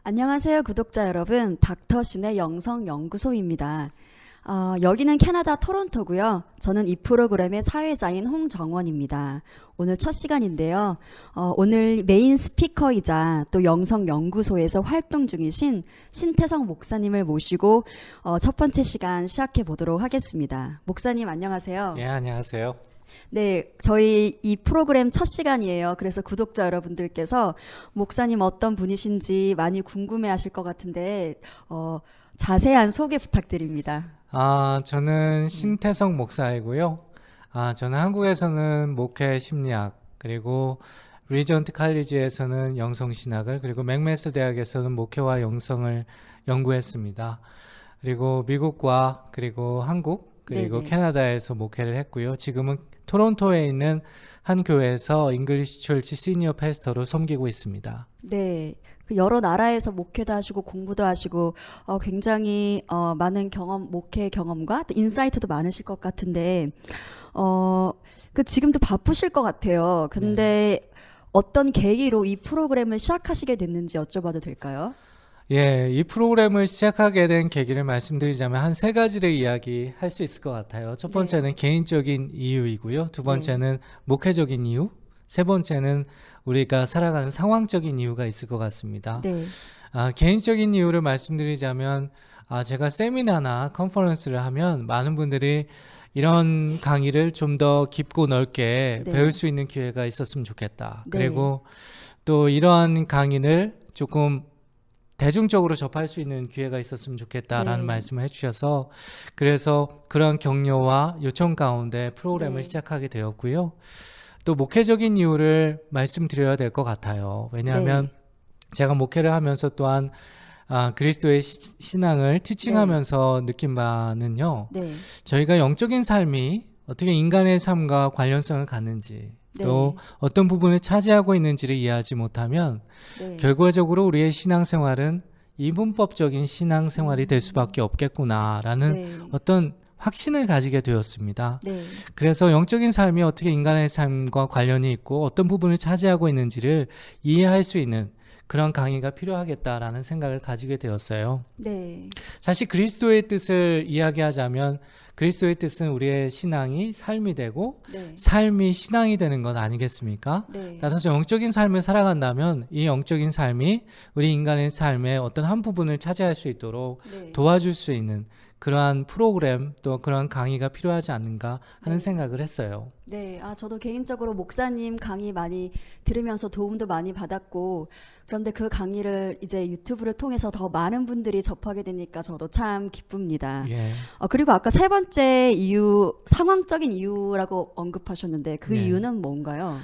안녕하세요, 구독자 여러분. 닥터신의 영성연구소입니다. 여기는 캐나다 토론토고요. 저는 이 프로그램의 사회자인 홍정원입니다. 오늘 첫 시간인데요. 오늘 메인 스피커이자 또 영성연구소에서 활동 중이신 신태성 목사님을 모시고 첫 번째 시간 시작해 보도록 하겠습니다. 목사님 안녕하세요. 예, 안녕하세요. 네, 저희 이 프로그램 첫 시간이에요. 그래서 구독자 여러분들께서 목사님 어떤 분이신지 많이 궁금해 하실 것 같은데, 자세한 소개 부탁드립니다. 저는 신태성 목사이고요. 저는 한국에서는 목회 심리학, 그리고 리전트 칼리지에서는 영성신학을, 그리고 맥메스터 대학에서는 목회와 영성을 연구했습니다. 그리고 미국과 그리고 한국, 그리고 네네. 캐나다에서 목회를 했고요. 지금은 토론토에 있는 한 교회에서 잉글리시 철치 시니어 패스터로 섬기고 있습니다. 네, 그 여러 나라에서 목회도 하시고 공부도 하시고 굉장히 많은 경험, 목회 경험과 또 인사이트도 많으실 것 같은데, 그 지금도 바쁘실 것 같아요. 근데 어떤 계기로 이 프로그램을 시작하시게 됐는지 여쭤봐도 될까요? 예, 이 프로그램을 시작하게 된 계기를 말씀드리자면 한 세 가지를 이야기할 수 있을 것 같아요. 첫 번째는 개인적인 이유이고요. 두 번째는 목회적인 이유. 세 번째는 우리가 살아가는 상황적인 이유가 있을 것 같습니다. 네, 개인적인 이유를 말씀드리자면 제가 세미나나 컨퍼런스를 하면 많은 분들이 이런 강의를 좀 더 깊고 넓게 네. 배울 수 있는 기회가 있었으면 좋겠다. 네. 그리고 또 이러한 강의를 조금 대중적으로 접할 수 있는 기회가 있었으면 좋겠다라는 네. 말씀을 해주셔서 그래서 그런 격려와 요청 가운데 프로그램을 네. 시작하게 되었고요. 또 목회적인 이유를 말씀드려야 될 것 같아요. 왜냐하면 제가 목회를 하면서 또한 그리스도의 신앙을 티칭하면서 느낀 바는요. 네, 저희가 영적인 삶이 어떻게 인간의 삶과 관련성을 갖는지 또 어떤 부분을 차지하고 있는지를 이해하지 못하면 네. 결과적으로 우리의 신앙생활은 이분법적인 신앙생활이 될 수밖에 없겠구나라는 네. 어떤 확신을 가지게 되었습니다. 네. 그래서 영적인 삶이 어떻게 인간의 삶과 관련이 있고 어떤 부분을 차지하고 있는지를 이해할 수 있는 그런 강의가 필요하겠다라는 생각을 가지게 되었어요. 네. 사실 그리스도의 뜻을 이야기하자면 그리스도의 뜻은 우리의 신앙이 삶이 되고 네. 삶이 신앙이 되는 것 아니겠습니까? 네. 따라서 영적인 삶을 살아간다면 이 영적인 삶이 우리 인간의 삶의 어떤 한 부분을 차지할 수 있도록 네. 도와줄 수 있는 그러한 프로그램 또 그러한 강의가 필요하지 않는가 하는 네. 생각을 했어요. 네, 저도 개인적으로 목사님 강의 많이 들으면서 도움도 많이 받았고, 그런데 그 강의를 이제 유튜브를 통해서 더 많은 분들이 접하게 되니까 저도 참 기쁩니다. 예. 그리고 아까 세 번째 이유, 상황적인 이유라고 언급하셨는데 그 네. 이유는 뭔가요?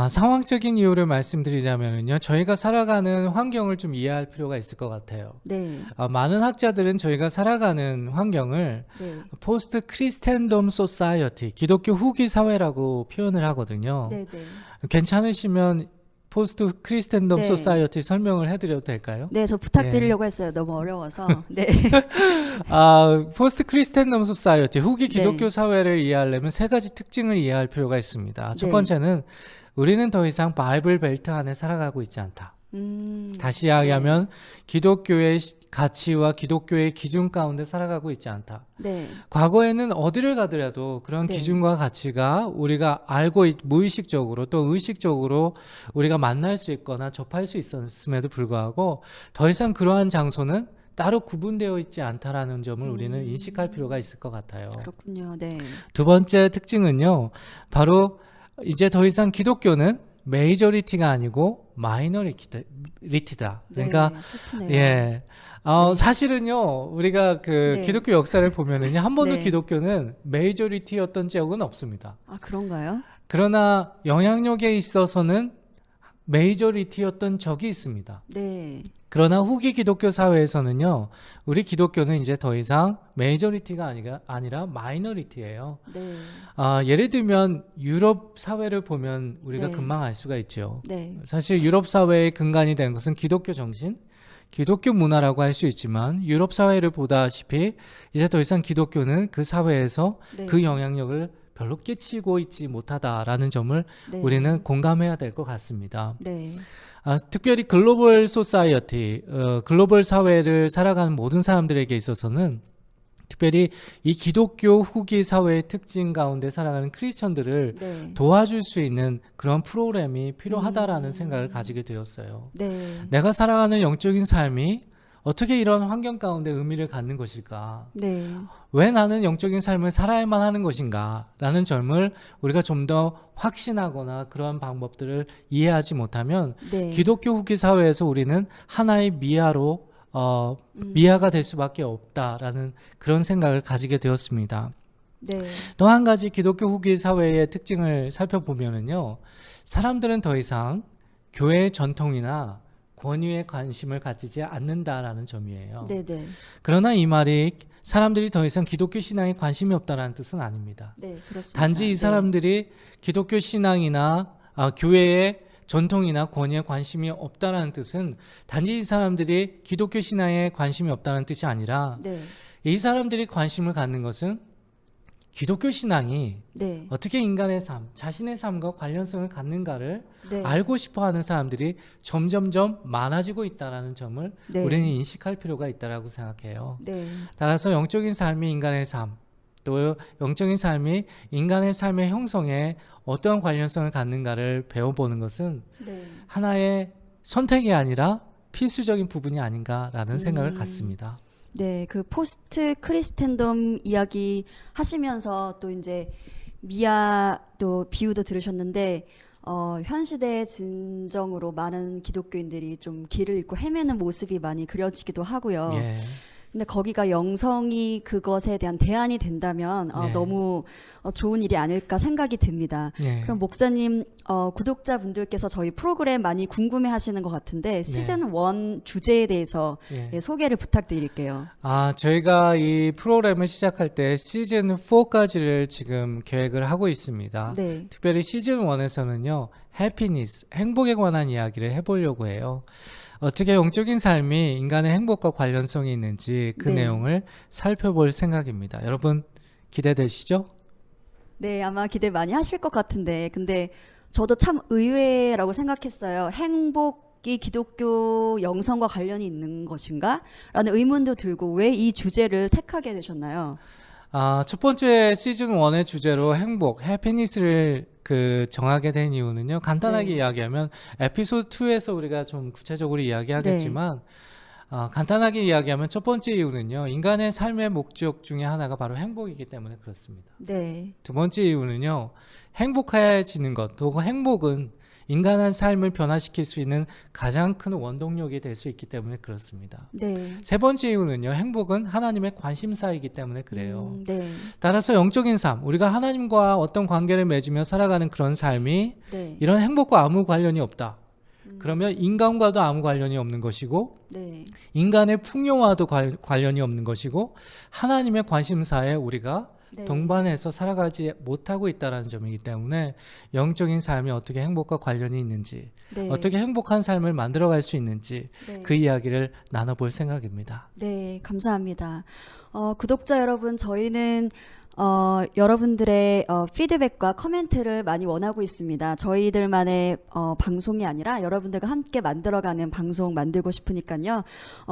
상황적인 이유를 말씀드리자면요. 저희가 살아가는 환경을 좀 이해할 필요가 있을 것 같아요. 네, 많은 학자들은 저희가 살아가는 환경을 네, 포스트 크리스텐덤 소사이어티, 기독교 후기 사회라고 표현을 하거든요. 네, 네. 괜찮으시면 포스트 크리스텐덤 네. 소사이어티 설명을 해드려도 될까요? 네, 저 부탁드리려고 했어요. 너무 어려워서. 네, 포스트 크리스텐덤 소사이어티, 후기 네. 기독교 사회를 이해하려면 세 가지 특징을 이해할 필요가 있습니다. 첫 네. 번째는 우리는 더 이상 바이블 벨트 안에 살아가고 있지 않다. 다시 이야기하면 기독교의 가치와 기독교의 기준 가운데 살아가고 있지 않다. 네, 과거에는 어디를 가더라도 그런 네. 기준과 가치가 우리가 알고 무의식적으로 또 의식적으로 우리가 만날 수 있거나 접할 수 있었음에도 불구하고 더 이상 그러한 장소는 따로 구분되어 있지 않다라는 점을 우리는 인식할 필요가 있을 것 같아요. 그렇군요. 네, 두 번째 특징은요. 바로 이제 더 이상 기독교는 메이저리티가 아니고 마이너리티다. 그러니까 네, 슬프네요. 예. 사실은요, 우리가 그 네. 기독교 역사를 보면은요, 한 번도 네. 기독교는 메이저리티였던 적은 없습니다. 그런가요? 그러나 영향력에 있어서는 메이저리티였던 적이 있습니다. 네, 그러나 후기 기독교 사회에서는요, 우리 기독교는 이제 더 이상 메이저리티가 아니라 마이너리티예요. 네, 예를 들면 유럽 사회를 보면 우리가 네. 금방 알 수가 있죠. 네, 사실 유럽 사회의 근간이 된 것은 기독교 정신, 기독교 문화라고 할 수 있지만 유럽 사회를 보다시피 이제 더 이상 기독교는 그 사회에서 네. 그 영향력을 별로 끼치고 있지 못하다라는 점을 네. 우리는 공감해야 될 것 같습니다. 네. 특별히 글로벌 소사이어티, 글로벌 사회를 살아가는 모든 사람들에게 있어서는 특별히 이 기독교 후기 사회의 특징 가운데 살아가는 크리스천들을 네. 도와줄 수 있는 그런 프로그램이 필요하다라는 생각을 가지게 되었어요. 네. 내가 살아가는 영적인 삶이 어떻게 이런 환경 가운데 의미를 갖는 것일까? 네. 왜 나는 영적인 삶을 살아야만 하는 것인가? 라는 점을 우리가 좀 더 확신하거나 그러한 방법들을 이해하지 못하면 네. 기독교 후기 사회에서 우리는 하나의 미아로 미아가 될 수밖에 없다라는 그런 생각을 가지게 되었습니다. 네. 또 한 가지 기독교 후기 사회의 특징을 살펴보면은요, 사람들은 더 이상 교회의 전통이나 권위에 관심을 가지지 않는다라는 점이에요. 네. 네. 그러나 이 말이 사람들이 더 이상 기독교 신앙에 관심이 없다라는 뜻은 아닙니다. 네. 그렇습니다. 단지 이 사람들이 기독교 신앙이나 교회의 전통이나 권위에 관심이 없다라는 뜻은 단지 이 사람들이 기독교 신앙에 관심이 없다는 뜻이 아니라 네. 이 사람들이 관심을 갖는 것은 기독교 신앙이 네. 어떻게 인간의 삶, 자신의 삶과 관련성을 갖는가를 네. 알고 싶어하는 사람들이 점점점 많아지고 있다는 점을 네. 우리는 인식할 필요가 있다고 생각해요. 네. 따라서 영적인 삶이 인간의 삶, 또 영적인 삶이 인간의 삶의 형성에 어떠한 관련성을 갖는가를 배워보는 것은 네. 하나의 선택이 아니라 필수적인 부분이 아닌가라는 생각을 갖습니다. 네, 그 포스트 크리스텐덤 이야기 하시면서 또 이제 미아 또 비유도 들으셨는데 현 시대의 진정으로 많은 기독교인들이 좀 길을 잃고 헤매는 모습이 많이 그려지기도 하고요. 예. 근데 거기가 영성이 그것에 대한 대안이 된다면 네. 너무 좋은 일이 아닐까 생각이 듭니다. 예. 그럼 목사님 구독자분들께서 저희 프로그램 많이 궁금해하시는 것 같은데 시즌 1 주제에 대해서 예. 소개를 부탁드릴게요. 저희가 이 프로그램을 시작할 때 시즌 4까지를 지금 계획을 하고 있습니다. 네. 특별히 시즌 1에서는요, 해피니스, 행복에 관한 이야기를 해보려고 해요. 어떻게 영적인 삶이 인간의 행복과 관련성이 있는지 그 네. 내용을 살펴볼 생각입니다. 여러분 기대되시죠? 네, 아마 기대 많이 하실 것 같은데 근데 저도 참 의외라고 생각했어요. 행복이 기독교 영성과 관련이 있는 것인가? 라는 의문도 들고 왜 이 주제를 택하게 되셨나요? 첫 번째 시즌 1의 주제로 행복, 해피니스를 정하게 된 이유는요. 간단하게 네. 이야기하면 에피소드 2에서 우리가 좀 구체적으로 이야기하겠지만 간단하게 이야기하면 첫 번째 이유는요. 인간의 삶의 목적 중에 하나가 바로 행복이기 때문에 그렇습니다. 네. 두 번째 이유는요. 행복해지는 것, 또 행복은 인간의 삶을 변화시킬 수 있는 가장 큰 원동력이 될 수 있기 때문에 그렇습니다. 네. 세 번째 이유는요. 행복은 하나님의 관심사이기 때문에 그래요. 네. 따라서 영적인 삶, 우리가 하나님과 어떤 관계를 맺으며 살아가는 그런 삶이 네. 이런 행복과 아무 관련이 없다. 그러면 인간과도 아무 관련이 없는 것이고 네. 인간의 풍요와도 관련이 없는 것이고 하나님의 관심사에 우리가 네. 동반해서 살아가지 못하고 있다는 점이기 때문에 영적인 삶이 어떻게 행복과 관련이 있는지 네. 어떻게 행복한 삶을 만들어갈 수 있는지 네. 그 이야기를 나눠볼 생각입니다. 네, 감사합니다. 구독자 여러분, 저희는 여러분들의 피드백과 코멘트를 많이 원하고 있습니다. 저희들만의 방송이 아니라 여러분들과 함께 만들어가는 방송 만들고 싶으니까요.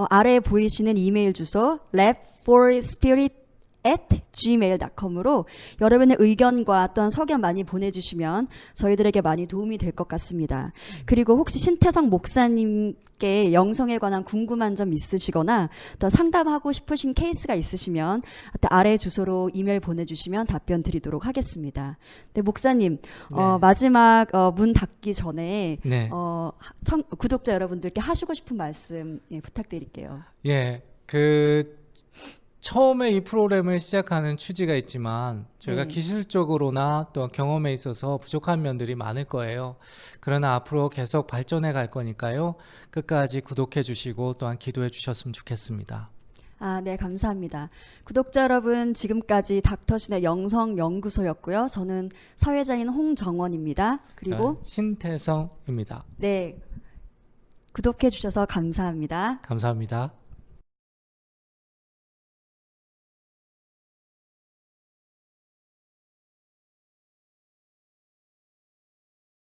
아래에 보이시는 이메일 주소 labforspirit@gmail.com으로 여러분의 의견과 또한 소견 많이 보내주시면 저희들에게 많이 도움이 될 것 같습니다. 그리고 혹시 신태성 목사님께 영성에 관한 궁금한 점 있으시거나 또 상담하고 싶으신 케이스가 있으시면 아래 주소로 이메일 보내주시면 답변 드리도록 하겠습니다. 네, 목사님 마지막 문 닫기 전에 네. 구독자 여러분들께 하시고 싶은 말씀 부탁드릴게요. 예, 처음에 이 프로그램을 시작하는 취지가 있지만 저희가 네. 기술적으로나 또 경험에 있어서 부족한 면들이 많을 거예요. 그러나 앞으로 계속 발전해 갈 거니까요. 끝까지 구독해 주시고 또한 기도해 주셨으면 좋겠습니다. 네, 감사합니다. 구독자 여러분, 지금까지 닥터신의 영성연구소였고요. 저는 사회자인 홍정원입니다. 그리고 신태성입니다. 네, 구독해 주셔서 감사합니다. 감사합니다.